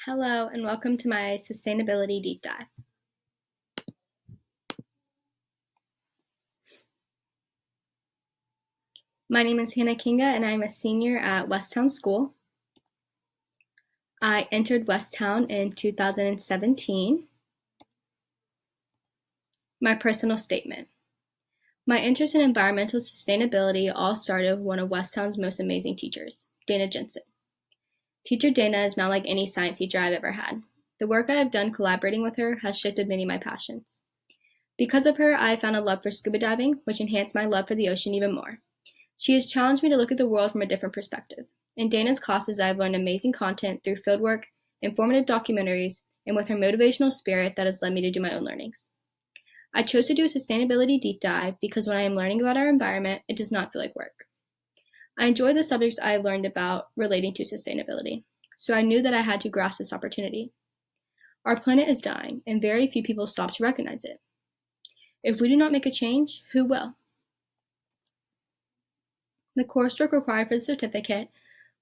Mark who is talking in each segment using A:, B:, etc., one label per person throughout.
A: Hello and welcome to my Sustainability Deep Dive. My name is Hannah Quenga and I'm a senior at Westtown School. I entered Westtown in 2017. My personal statement. My interest in environmental sustainability all started with one of Westtown's most amazing teachers, Dana Jensen. Teacher Dana is not like any science teacher I've ever had. The work I have done collaborating with her has shifted many of my passions. Because of her, I found a love for scuba diving, which enhanced my love for the ocean even more. She has challenged me to look at the world from a different perspective. In Dana's classes, I have learned amazing content through fieldwork, informative documentaries, and with her motivational spirit that has led me to do my own learnings. I chose to do a sustainability deep dive because when I am learning about our environment, it does not feel like work. I enjoy the subjects I have learned about relating to sustainability, so I knew that I had to grasp this opportunity. Our planet is dying, and very few people stop to recognize it. If we do not make a change, who will? The coursework required for the certificate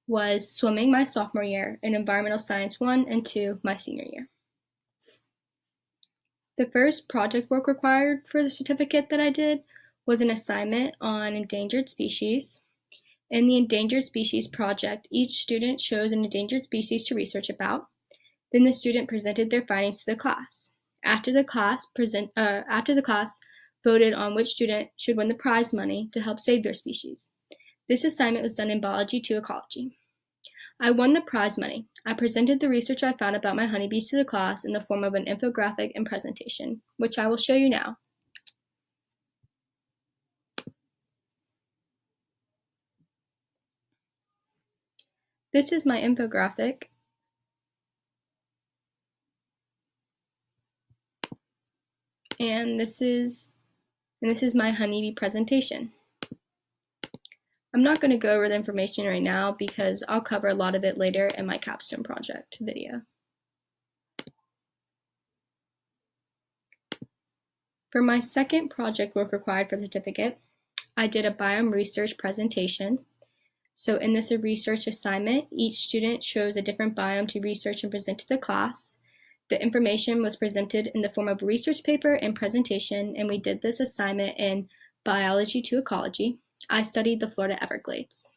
A: was swimming my sophomore year and Environmental Science 1 and 2 my senior year. The first project work required for the certificate that I did was an assignment on endangered species. In the endangered species project, each student chose an endangered species to research about. Then the student presented their findings to the class. After the class voted on which student should win the prize money to help save their species. This assignment was done in biology to ecology. I won the prize money. I presented the research I found about my honeybees to the class in the form of an infographic and presentation, which I will show you now. This is my infographic. And this is my honeybee presentation. I'm not going to go over the information right now because I'll cover a lot of it later in my capstone project video. For my second project work required for the certificate, I did a biome research presentation. So in this research assignment, each student chose a different biome to research and present to the class. The information was presented in the form of a research paper and presentation, and we did this assignment in biology to ecology. I studied the Florida Everglades.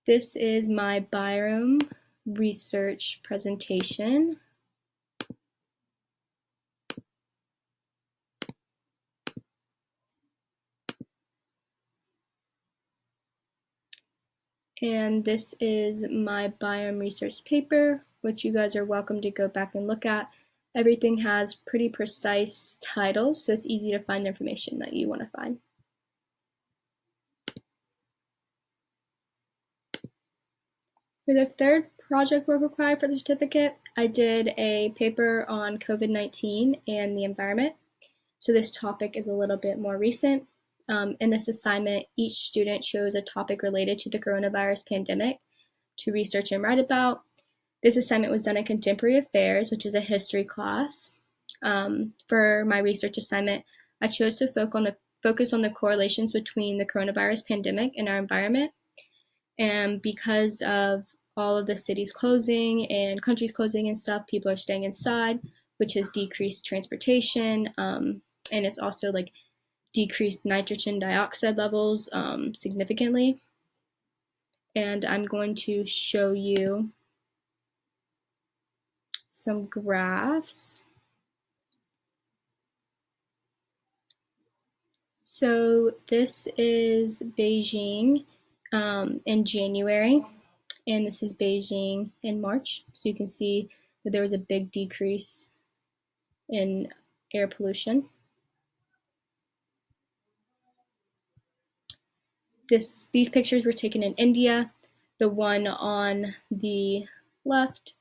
A: This is my biome research presentation. And this is my biome research paper, which you guys are welcome to go back and look at. Everything has pretty precise titles, so it's easy to find the information that you want to find. For the third project work required for the certificate, I did a paper on COVID-19 and the environment. So this topic is a little bit more recent. In this assignment, each student chose a topic related to the coronavirus pandemic to research and write about. This assignment was done in Contemporary Affairs, which is a history class. For my research assignment, I chose to focus on the correlations between the coronavirus pandemic and our environment. And because of all of the cities closing and countries closing and stuff, people are staying inside, which has decreased transportation, and it's also like decreased nitrogen dioxide levels significantly. And I'm going to show you some graphs. So this is Beijing in January, and this is Beijing in March. So you can see that there was a big decrease in air pollution. These pictures were taken in India. The one on the left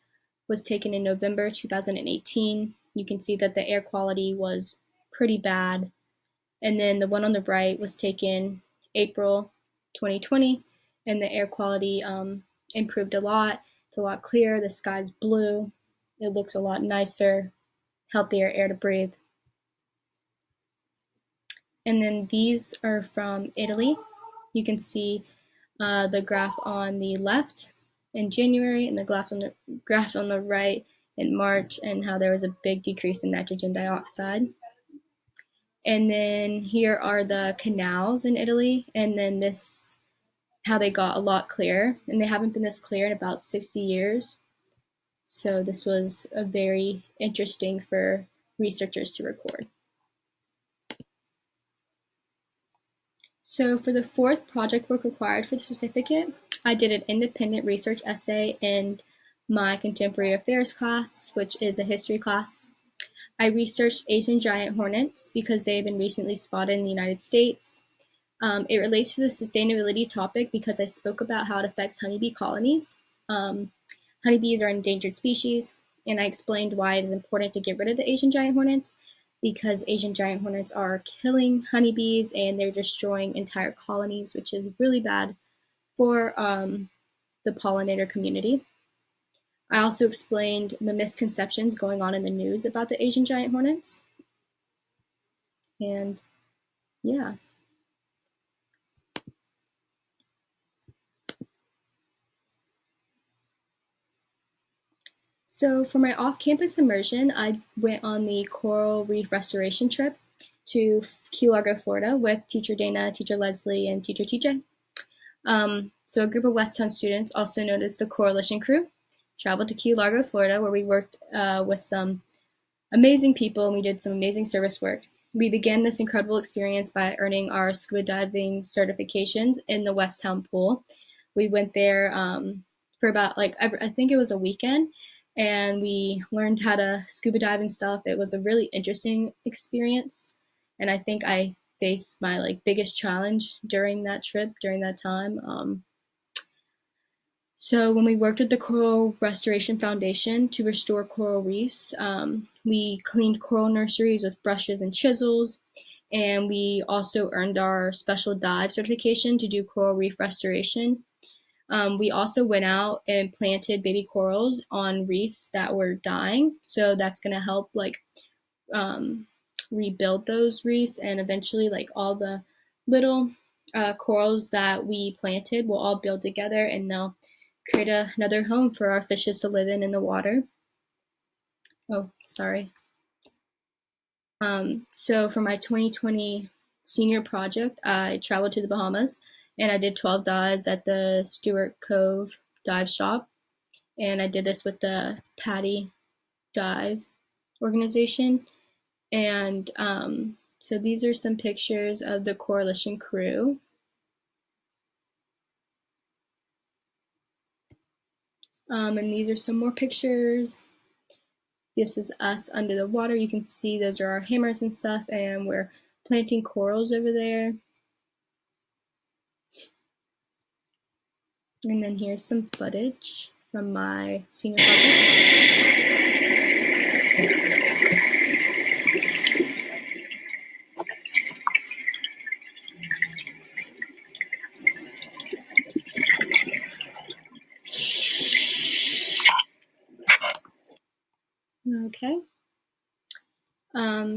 A: was taken in November 2018. You can see that the air quality was pretty bad. And then the one on the right was taken April 2020, and the air quality improved a lot. It's a lot clearer, the sky's blue, it looks a lot nicer, healthier air to breathe. And then these are from Italy. You can see the graph on the left in January and the graph on the right in March, and how there was a big decrease in nitrogen dioxide. And then here are the canals in Italy, and then this how they got a lot clearer, and they haven't been this clear in about 60 years. So this was a very interesting for researchers to record. So for the fourth project work required for the certificate, I did an independent research essay in my contemporary affairs class, which is a history class. I researched Asian giant hornets because they have been recently spotted in the United States. It relates to the sustainability topic because I spoke about how it affects honeybee colonies. Honeybees are an endangered species, and I explained why it is important to get rid of the Asian giant hornets, because Asian giant hornets are killing honeybees and they're destroying entire colonies, which is really bad for the pollinator community. I also explained the misconceptions going on in the news about the Asian giant hornets. And yeah. So for my off-campus immersion, I went on the coral reef restoration trip to Key Largo, Florida with teacher Dana, teacher Leslie, and teacher TJ. So a group of Westtown students, also known as the Coalition Crew, traveled to Key Largo, Florida, where we worked with some amazing people and we did some amazing service work. We began this incredible experience by earning our scuba diving certifications in the Westtown pool. We went there for about I think it was a weekend, and we learned how to scuba dive and stuff. It was a really interesting experience, and I think I faced my biggest challenge during that trip, during that time. So when we worked with the Coral Restoration Foundation to restore coral reefs, we cleaned coral nurseries with brushes and chisels, and we also earned our special dive certification to do coral reef restoration. We also went out and planted baby corals on reefs that were dying, so that's going to help rebuild those reefs, and eventually all the little corals that we planted will all build together and they'll create another home for our fishes to live in the water. Oh, sorry. So for my 2020 senior project, I traveled to the Bahamas and I did 12 dives at the Stewart Cove dive shop. And I did this with the Patty Dive organization. And so these are some pictures of the Coalition Crew. And these are some more pictures. This is us under the water. You can see those are our hammers and stuff, and we're planting corals over there. And then here's some footage from my senior project. Okay.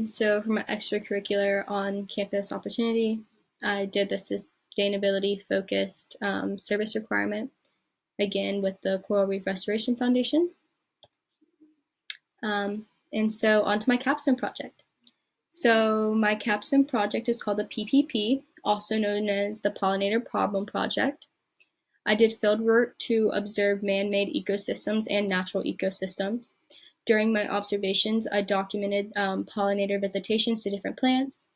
A: So for my extracurricular on-campus opportunity, I did the sustainability-focused service requirement, again with the Coral Reef Restoration Foundation. And so onto my capstone project. So my capstone project is called the PPP, also known as the Pollinator Problem Project. I did field work to observe man-made ecosystems and natural ecosystems. During my observations, I documented pollinator visitations to different plants,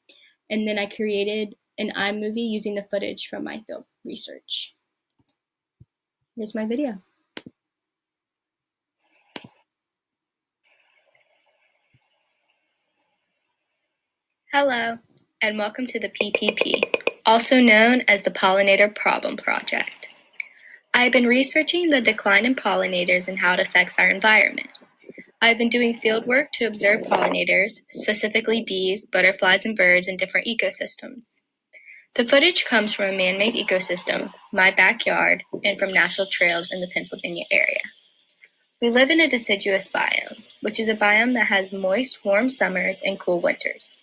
A: and then I created an iMovie using the footage from my field research. Here's my video. Hello, and welcome to the PPP, also known as the Pollinator Problem Project. I have been researching the decline in pollinators and how it affects our environment. I have been doing field work to observe pollinators, specifically bees, butterflies, and birds in different ecosystems. The footage comes from a man-made ecosystem, my backyard, and from natural trails in the Pennsylvania area. We live in a deciduous biome, which is a biome that has moist, warm summers and cool winters.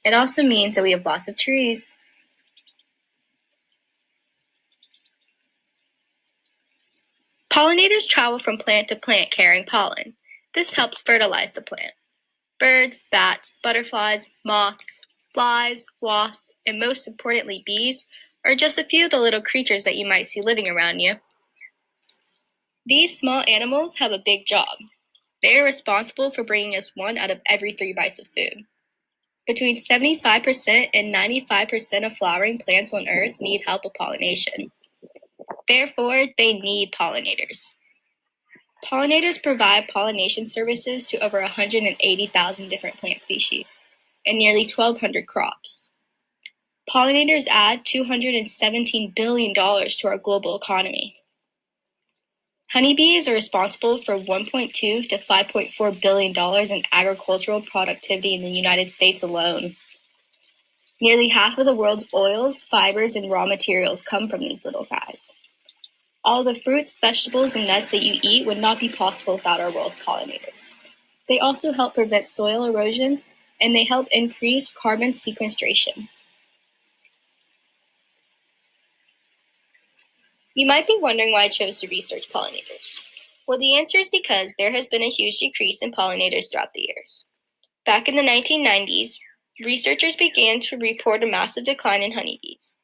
A: It also means that we have lots of trees. Pollinators travel from plant to plant carrying pollen. This helps fertilize the plant. Birds, bats, butterflies, moths, flies, wasps, and most importantly bees are just a few of the little creatures that you might see living around you. These small animals have a big job. They are responsible for bringing us 1 out of every 3 bites of food. Between 75% and 95% of flowering plants on Earth need help with pollination. Therefore, they need pollinators. Pollinators provide pollination services to over 180,000 different plant species and nearly 1,200 crops. Pollinators add $217 billion to our global economy. Honeybees are responsible for $1.2 to $5.4 billion in agricultural productivity in the United States alone. Nearly half of the world's oils, fibers, and raw materials come from these little guys. All the fruits, vegetables, and nuts that you eat would not be possible without our world's pollinators. They also help prevent soil erosion, and they help increase carbon sequestration. You might be wondering why I chose to research pollinators. Well, the answer is because there has been a huge decrease in pollinators throughout the years. Back in the 1990s, researchers began to report a massive decline in honeybees.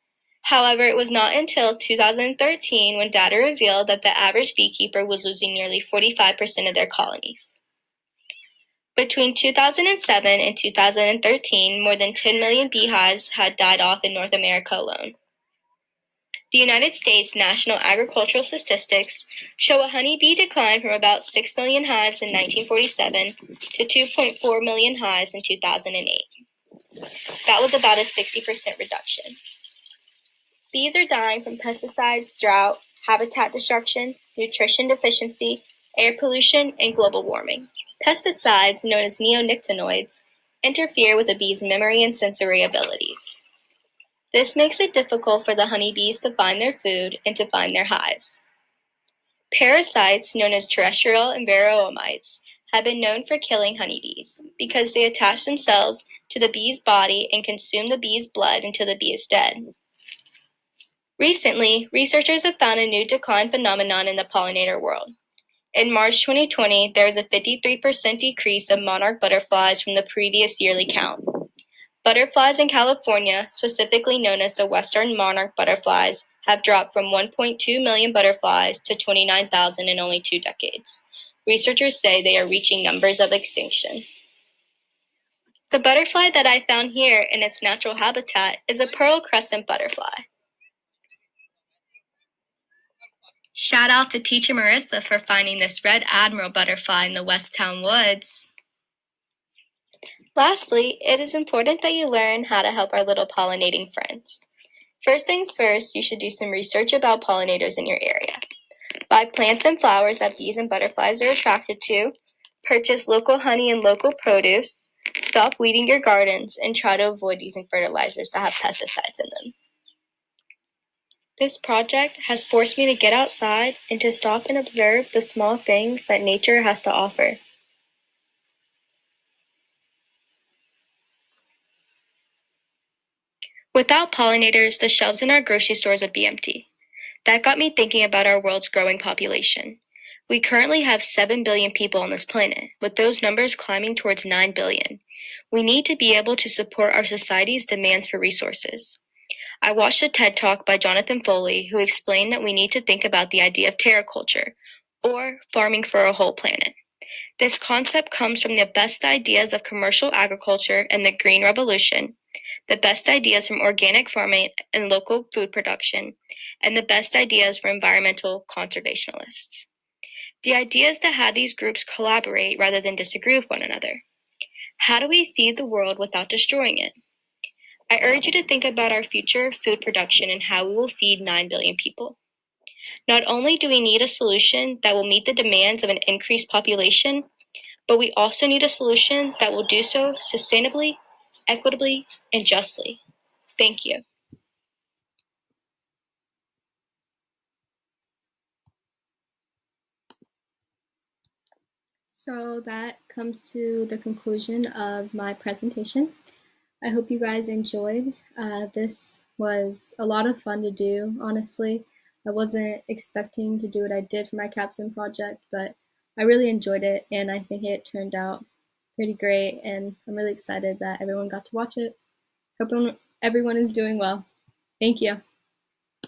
A: However, it was not until 2013 when data revealed that the average beekeeper was losing nearly 45% of their colonies. Between 2007 and 2013, more than 10 million beehives had died off in North America alone. The United States National Agricultural Statistics show a honeybee decline from about 6 million hives in 1947 to 2.4 million hives in 2008. That was about a 60% reduction. Bees are dying from pesticides, drought, habitat destruction, nutrition deficiency, air pollution, and global warming. Pesticides, known as neonicotinoids, interfere with a bee's memory and sensory abilities. This makes it difficult for the honeybees to find their food and to find their hives. Parasites, known as terrestrial and varroa mites, have been known for killing honeybees because they attach themselves to the bee's body and consume the bee's blood until the bee is dead. Recently, researchers have found a new decline phenomenon in the pollinator world. In March 2020, there was a 53% decrease of monarch butterflies from the previous yearly count. Butterflies in California, specifically known as the western monarch butterflies, have dropped from 1.2 million butterflies to 29,000 in only 2 decades. Researchers say they are reaching numbers of extinction. The butterfly that I found here in its natural habitat is a pearl crescent butterfly. Shout out to teacher Marissa for finding this red admiral butterfly in the Westtown woods. Lastly, it is important that you learn how to help our little pollinating friends. First things first, you should do some research about pollinators in your area. Buy plants and flowers that bees and butterflies are attracted to, purchase local honey and local produce, stop weeding your gardens, and try to avoid using fertilizers that have pesticides in them. This project has forced me to get outside and to stop and observe the small things that nature has to offer. Without pollinators, the shelves in our grocery stores would be empty. That got me thinking about our world's growing population. We currently have 7 billion people on this planet, with those numbers climbing towards 9 billion. We need to be able to support our society's demands for resources. I watched a TED Talk by Jonathan Foley who explained that we need to think about the idea of terraculture, or farming for a whole planet. This concept comes from the best ideas of commercial agriculture and the Green Revolution, the best ideas from organic farming and local food production, and the best ideas for environmental conservationists. The idea is to have these groups collaborate rather than disagree with one another. How do we feed the world without destroying it? I urge you to think about our future food production and how we will feed 9 billion people. Not only do we need a solution that will meet the demands of an increased population, but we also need a solution that will do so sustainably, equitably, and justly. Thank you. So that comes to the conclusion of my presentation. I hope you guys enjoyed. This was a lot of fun to do, honestly. I wasn't expecting to do what I did for my capstone project, but I really enjoyed it, and I think it turned out pretty great, and I'm really excited that everyone got to watch it. Hope everyone is doing well. Thank you.